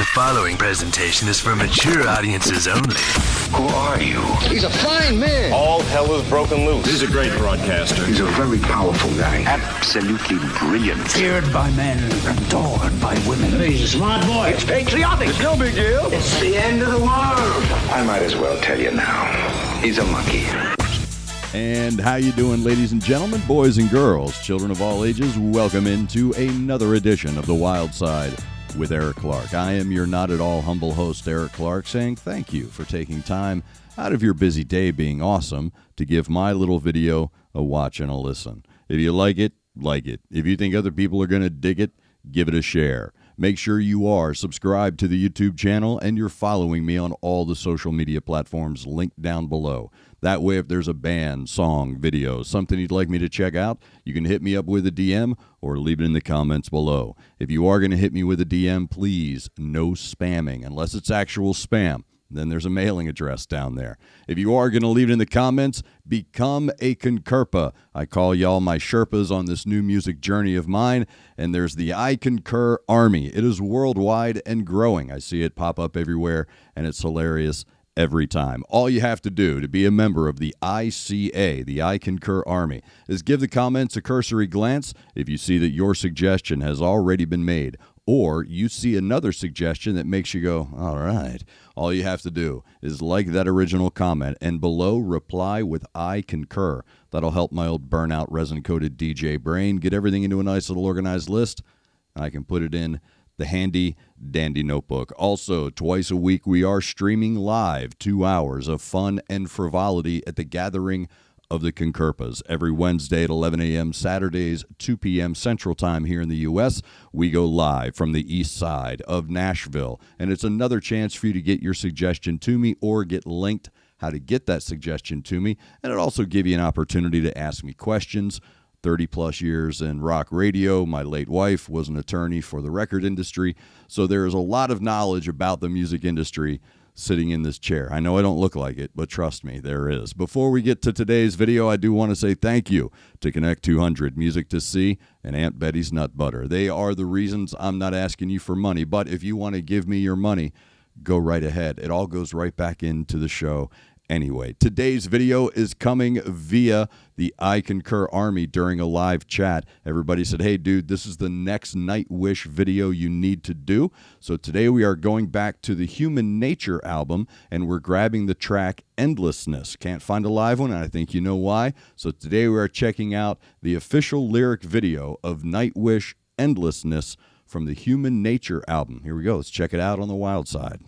The following presentation is for mature audiences only. Who are you? He's a fine man. All hell is broken loose. He's a great broadcaster. He's a very powerful guy. Absolutely brilliant. Feared by men, adored by women. He's a smart boy. It's patriotic. It's no big deal. It's the end of the world. I might as well tell you now. He's a monkey. And how you doing, ladies and gentlemen, boys and girls, children of all ages? Welcome into another edition of The Wild Side with Eric Clark. I am your not at all humble host, Eric Clark, saying thank you for taking time out of your busy day being awesome to give my little video a watch and a listen. If you like it, like it. If you think other people are going to dig it, give it a share. Make sure you are subscribed to the YouTube channel and you're following me on all the social media platforms linked down below. That way, if there's a band, song, video, something you'd like me to check out, you can hit me up with a DM or leave it in the comments below. If you are going to hit me with a DM, please, no spamming, unless it's actual spam. Then there's a mailing address down there. If you are going to leave it in the comments, become a Concurpa. I call y'all my Sherpas on this new music journey of mine, and there's the I Concur Army. It is worldwide and growing. I see it pop up everywhere, and it's hilarious every time. All you have to do to be a member of the ICA, the I Concur Army, is give the comments a cursory glance if you see that your suggestion has already been made, or you see another suggestion that makes you go, all right. All you have to do is like that original comment and below reply with I Concur. That'll help my old burnout resin-coated DJ brain get everything into a nice little organized list. I can put it in the handy dandy notebook. Also, twice a week we are streaming live 2 hours of fun and frivolity at the Gathering of the Concurpas. Every Wednesday at 11 a.m., Saturdays 2 p.m. Central Time here in the U.S., we go live from the east side of Nashville. And it's another chance for you to get your suggestion to me or get linked how to get that suggestion to me. And it also give you an opportunity to ask me questions. 30-plus years in rock radio. My late wife was an attorney for the record industry, so there is a lot of knowledge about the music industry sitting in this chair. I know I don't look like it, but trust me, there is. Before we get to today's video, I do want to say thank you to Connect 200, Music to See, and Aunt Betty's Nut Butter. They are the reasons I'm not asking you for money, but if you want to give me your money, go right ahead. It all goes right back into the show. Anyway, today's video is coming via the I Concur Army during a live chat. Everybody said, hey, dude, this is the next Nightwish video you need to do. So today we are going back to the Human Nature album, and we're grabbing the track Endlessness. Can't find a live one, and I think you know why. So today we are checking out the official lyric video of Nightwish Endlessness from the Human Nature album. Here we go. Let's check it out on the Wild Side.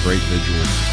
Great visuals.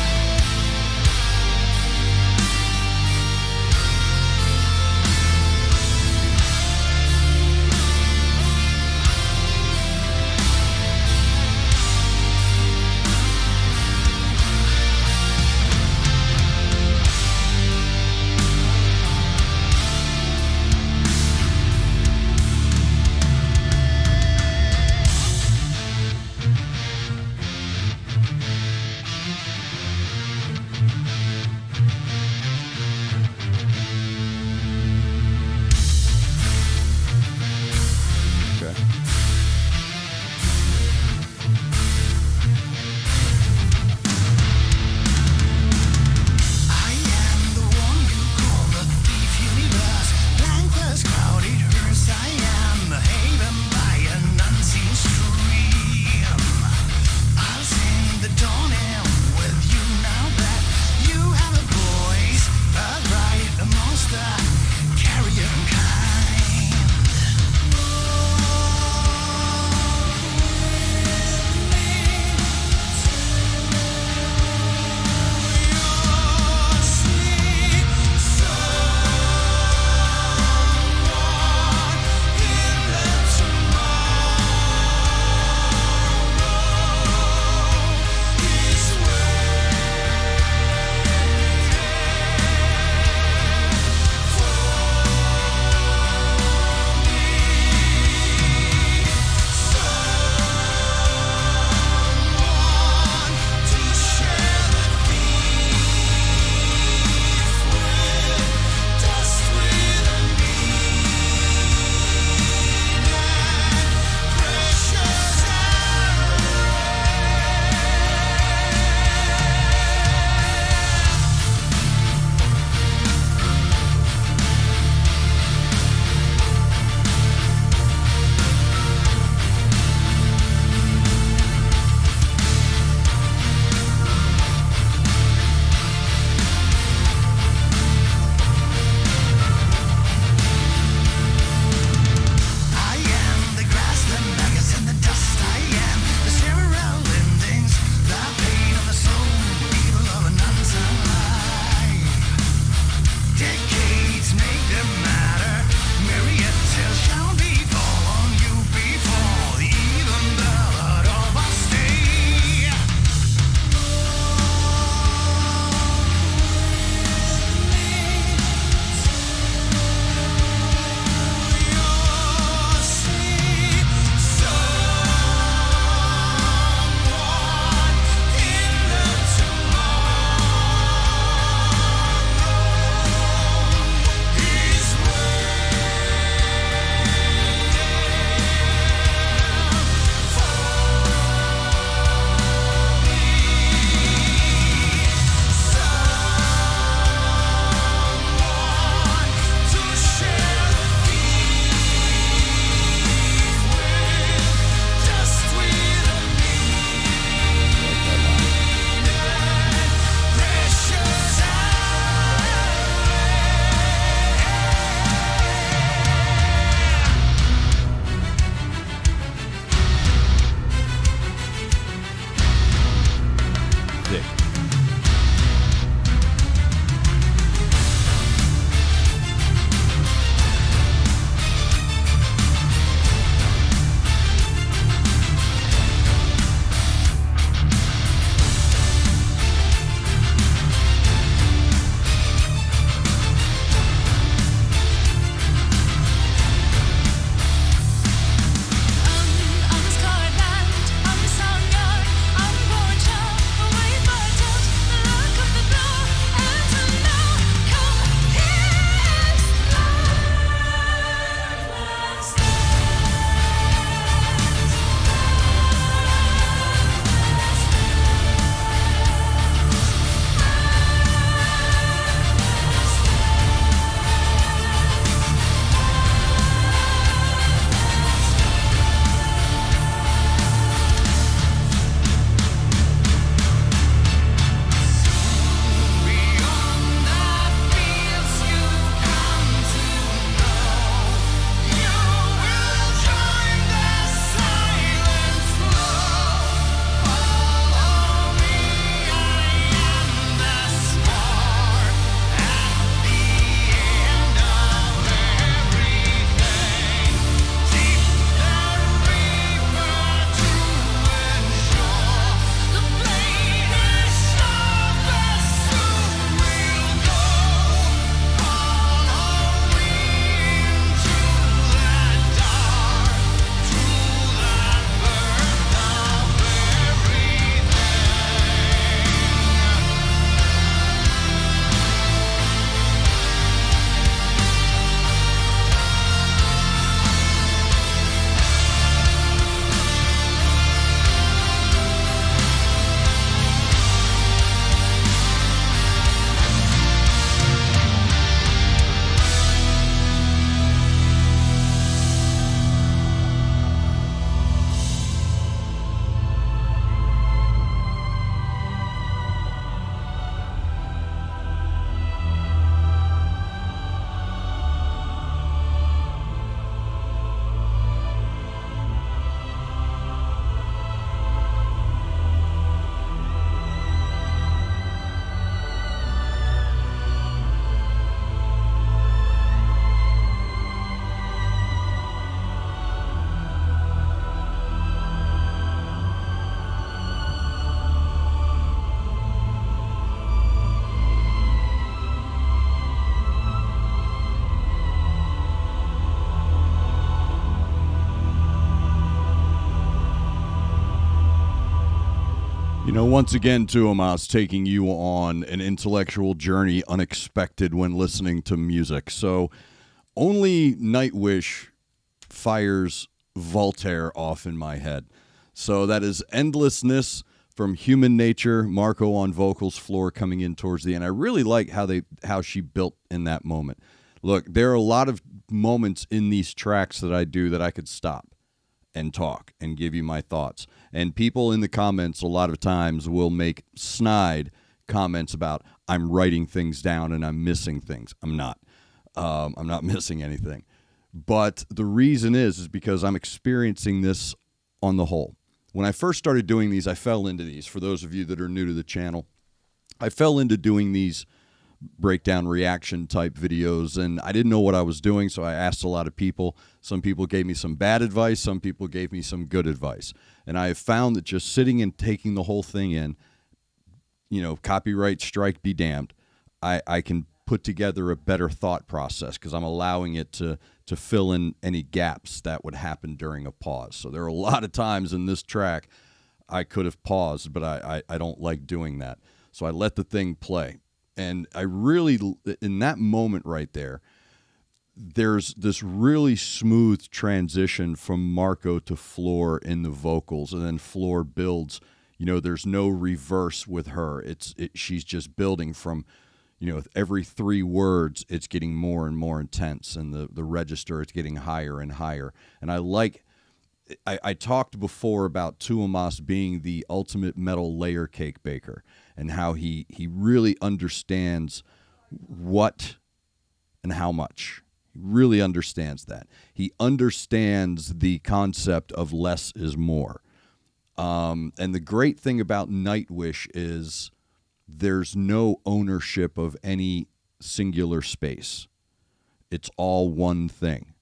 once again, Tuomas taking you on an intellectual journey unexpected when listening to music. So only Nightwish fires Voltaire off in my head. So that is Endlessness from Human Nature, Marco on vocals, Floor coming in towards the end. I really like how she built in that moment. Look, there are a lot of moments in these tracks that I do that I could stop and talk and give you my thoughts. And people in the comments a lot of times will make snide comments about I'm writing things down and I'm missing things. I'm not. I'm not missing anything. But the reason is because I'm experiencing this on the whole. When I first started doing these, I fell into these. For those of you that are new to the channel, I fell into doing these breakdown reaction type videos, and I didn't know what I was doing, so I asked a lot of people. Some people gave me some bad advice, some people gave me some good advice. And I have found that just sitting and taking the whole thing in, copyright strike be damned, I can put together a better thought process because I'm allowing it to fill in any gaps that would happen during a pause. So there are a lot of times in this track I could have paused, but I don't like doing that. So I let the thing play. And I really, in that moment right there, there's this really smooth transition from Marco to Floor in the vocals, and then Floor builds. There's no reverse with her. She's just building from, every 3 words, it's getting more and more intense, and the register is getting higher and higher. And I talked before about Tuomas being the ultimate metal layer cake baker and how he really understands what and how much. He really understands that. He understands the concept of less is more. And the great thing about Nightwish is there's no ownership of any singular space. It's all one thing.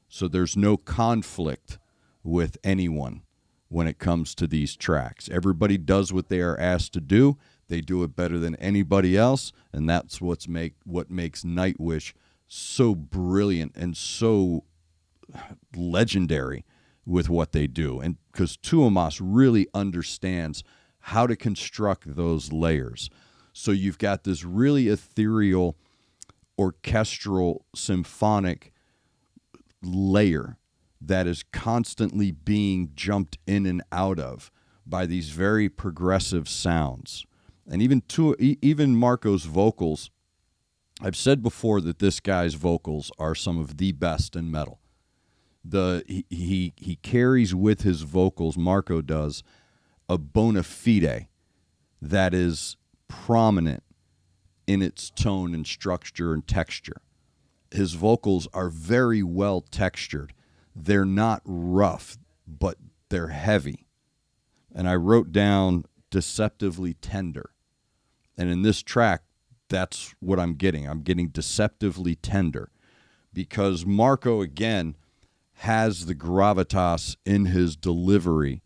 So there's no conflict with anyone when it comes to these tracks. Everybody does what they are asked to do. They do it better than anybody else, and that's what makes Nightwish so brilliant and so legendary with what they do. And because Tuomas really understands how to construct those layers. So you've got this really ethereal, orchestral, symphonic layer that is constantly being jumped in and out of by these very progressive sounds. And even Marco's vocals, I've said before that this guy's vocals are some of the best in metal. He carries with his vocals, Marco does, a bona fide that is prominent in its tone and structure and texture. His vocals are very well textured. They're not rough, but they're heavy. And I wrote down deceptively tender. And in this track, that's what I'm getting. I'm getting deceptively tender because Marco, again, has the gravitas in his delivery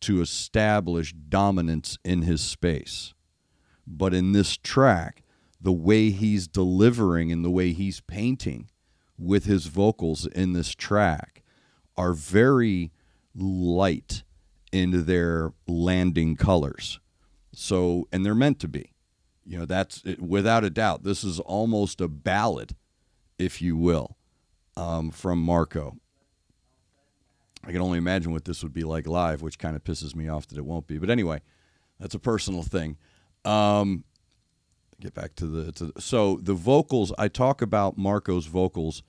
to establish dominance in his space. But in this track, the way he's delivering and the way he's painting with his vocals in this track are very light in their landing colors. So, and they're meant to be. That's without a doubt. This is almost a ballad, if you will, from Marco. I can only imagine what this would be like live, which kind of pisses me off that it won't be. But anyway, that's a personal thing. Get back to so the vocals. I talk about Marco's vocals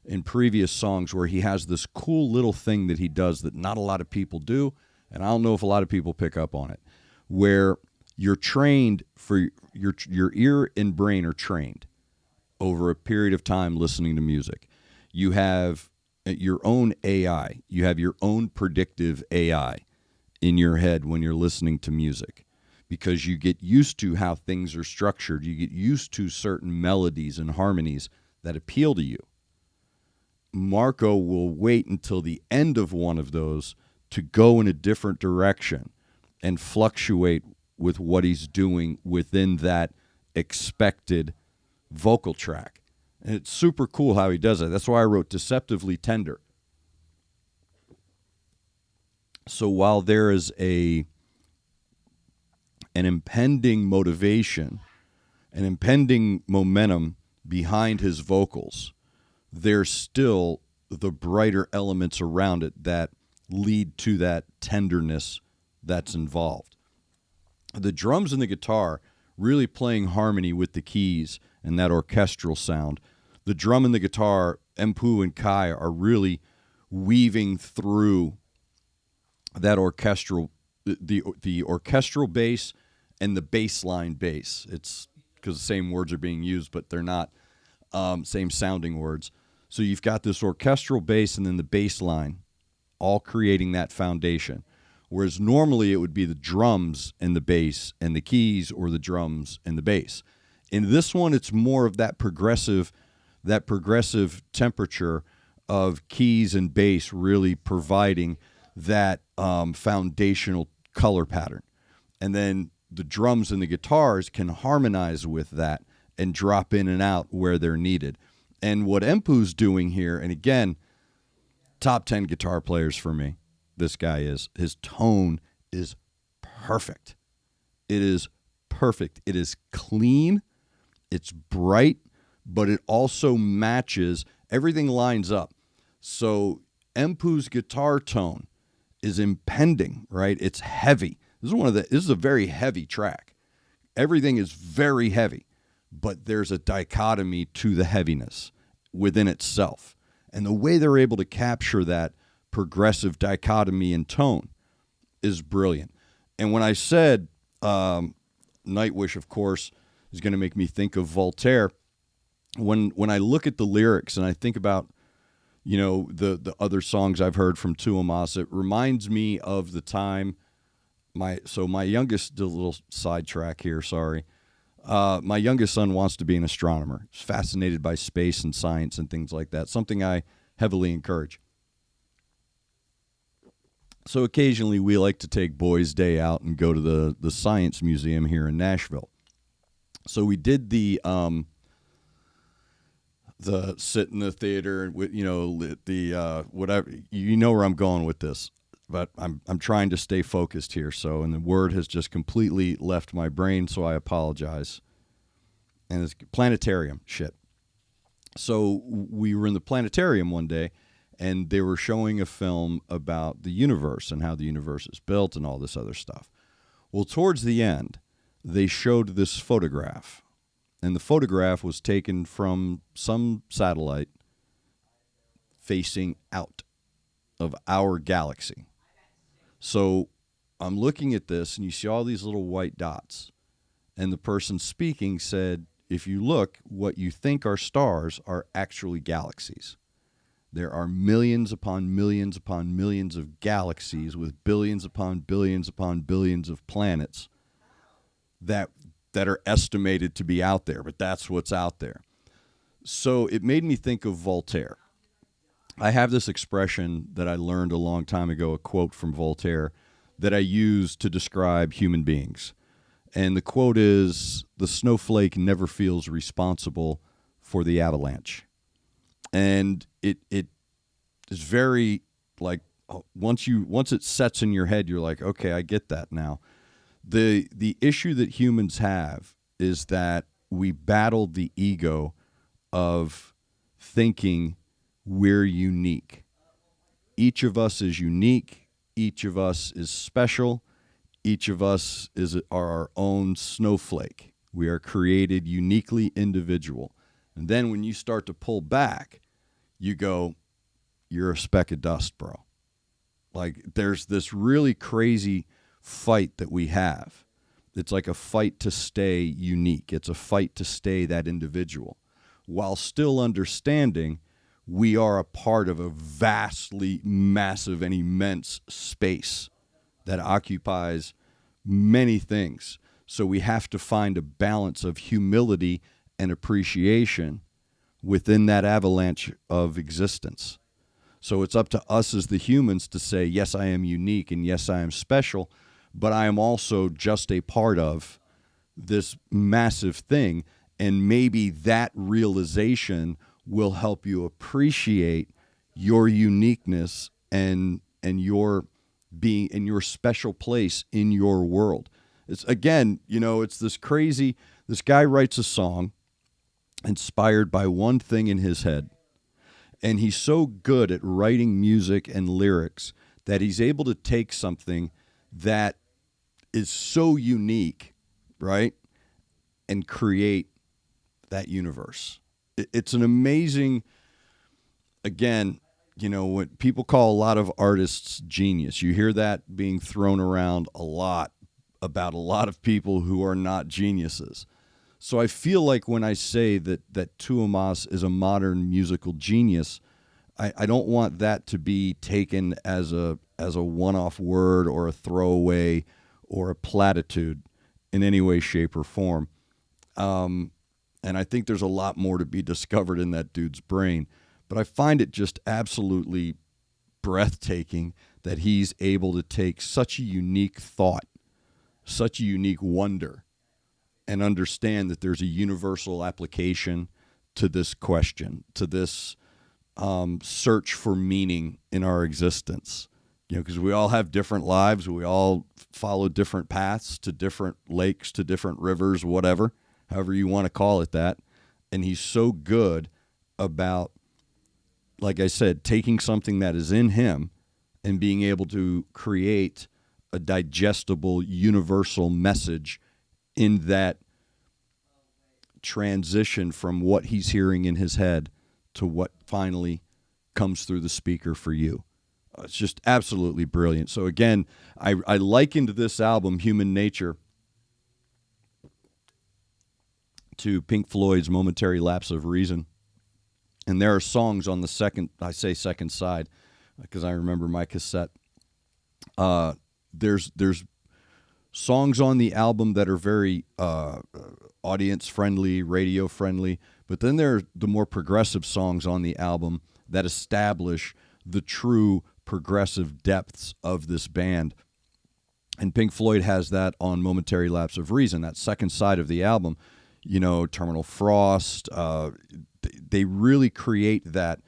in previous songs where he has this cool little thing that he does that not a lot of people do, and I don't know if a lot of people pick up on it, where you're trained for your ear and brain are trained over a period of time listening to music. You have your own AI. You have your own predictive AI in your head when you're listening to music because you get used to how things are structured. You get used to certain melodies and harmonies that appeal to you. Marco will wait until the end of one of those to go in a different direction and fluctuate with what he's doing within that expected vocal track. And it's super cool how he does it. That's why I wrote deceptively tender. So while there is an an impending motivation, an impending momentum behind his vocals, there's still the brighter elements around it that lead to that tenderness that's involved. The drums and the guitar really playing harmony with the keys and that orchestral sound. The drum and the guitar, Empu and Kai, are really weaving through that orchestral, the orchestral bass and the bass line bass. It's because the same words are being used, but they're not same sounding words. So you've got this orchestral bass and then the bass line all creating that foundation. Whereas normally it would be the drums and the bass and the keys, or the drums and the bass. In this one, it's more of that progressive temperature of keys and bass really providing that foundational color pattern. And then the drums and the guitars can harmonize with that and drop in and out where they're needed. And what Empu's doing here, and again, top 10 guitar players for me, this guy is. His tone is perfect. It is perfect. It is clean. It's bright, but it also matches. Everything lines up. So Empu's guitar tone is impending, right? It's heavy. This is a very heavy track. Everything is very heavy, but there's a dichotomy to the heaviness within itself. And the way they're able to capture that progressive dichotomy in tone is brilliant. And when I said Nightwish, of course, is going to make me think of Voltaire, when I look at the lyrics and I think about, the other songs I've heard from Tuomas, it reminds me of the time my youngest, a little sidetrack here, sorry. My youngest son wants to be an astronomer. He's fascinated by space and science and things like that, something I heavily encourage. So occasionally we like to take Boys' Day out and go to the Science Museum here in Nashville. So we did the sit in the theater with, whatever, where I'm going with this, but I'm trying to stay focused here. So, and the word has just completely left my brain, so I apologize. And it's planetarium shit. So we were in the planetarium one day, and they were showing a film about the universe and how the universe is built and all this other stuff. Well, towards the end, they showed this photograph. And the photograph was taken from some satellite facing out of our galaxy. So I'm looking at this, and you see all these little white dots. And the person speaking said, if you look, what you think are stars are actually galaxies. There are millions upon millions upon millions of galaxies with billions upon billions upon billions of planets that are estimated to be out there, but that's what's out there. So it made me think of Voltaire. I have this expression that I learned a long time ago, a quote from Voltaire, that I use to describe human beings. And the quote is, "The snowflake never feels responsible for the avalanche." And it is very, like, once it sets in your head, you're like, okay, I get that now. The issue that humans have is that we battle the ego of thinking we're unique. Each of us is unique. Each of us is special. Each of us are our own snowflake. We are created uniquely individual. And then when you start to pull back, you go, you're a speck of dust, bro. Like, there's this really crazy fight that we have. It's like a fight to stay unique. It's a fight to stay that individual, while still understanding we are a part of a vastly massive and immense space that occupies many things. So we have to find a balance of humility and appreciation within that avalanche of existence. So it's up to us as the humans to say, yes, I am unique, and yes, I am special, but I am also just a part of this massive thing. And maybe that realization will help you appreciate your uniqueness and your being in your special place in your world. It's again, it's this crazy. This guy writes a song inspired by one thing in his head, and he's so good at writing music and lyrics that he's able to take something that is so unique, right, and create that universe. It's an amazing, again, what people call a lot of artists genius. You hear that being thrown around a lot about a lot of people who are not geniuses. So I feel like when I say that Tuomas is a modern musical genius, I don't want that to be taken as a one-off word or a throwaway or a platitude in any way, shape, or form. And I think there's a lot more to be discovered in that dude's brain. But I find it just absolutely breathtaking that he's able to take such a unique thought, such a unique wonder, and understand that there's a universal application to this question, to this search for meaning in our existence. Because we all have different lives. We all follow different paths to different lakes, to different rivers, whatever, however you want to call it that. And he's so good about, like I said, taking something that is in him and being able to create a digestible, universal message in that transition from what he's hearing in his head to what finally comes through the speaker for you. It's just absolutely brilliant. So again, I likened this album, Human Nature, to Pink Floyd's Momentary Lapse of Reason. And there are songs on the second side, because I remember my cassette. There's songs on the album that are very audience-friendly, radio-friendly, but then there are the more progressive songs on the album that establish the true progressive depths of this band. And Pink Floyd has that on Momentary Lapse of Reason, that second side of the album. Terminal Frost, they really create that.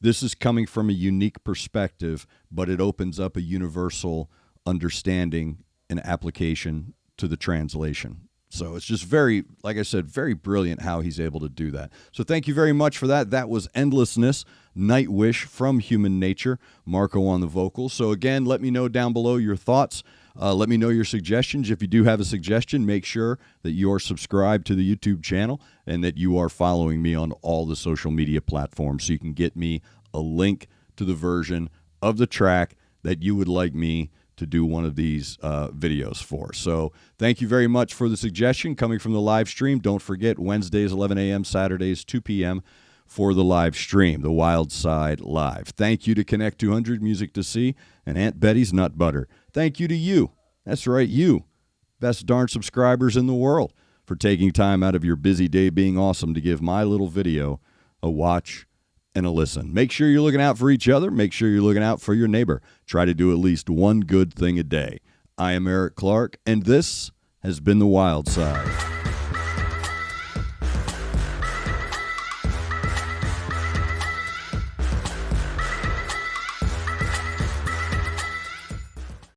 This is coming from a unique perspective, but it opens up a universal understanding and application to the translation. So it's just very, like I said, very brilliant how he's able to do that. So thank you very much for that. That was Endlessness, Nightwish from Human Nature, Marco on the vocals. So again, let me know down below your thoughts. Let me know your suggestions. If you do have a suggestion, make sure that you are subscribed to the YouTube channel and that you are following me on all the social media platforms so you can get me a link to the version of the track that you would like me to do one of these videos for. So thank you very much for the suggestion coming from the live stream. Don't forget, Wednesdays 11 a.m., Saturdays 2 p.m. for the live stream, the Wild Side Live. Thank you to Connect 200 Music to See and Aunt Betty's Nut Butter. Thank you to you. That's right, you, best darn subscribers in the world, for taking time out of your busy day being awesome to give my little video a watch and a listen. Make sure you're looking out for each other. Make sure you're looking out for your neighbor. Try to do at least one good thing a day. I am Eric Clark, and this has been The Wild Side.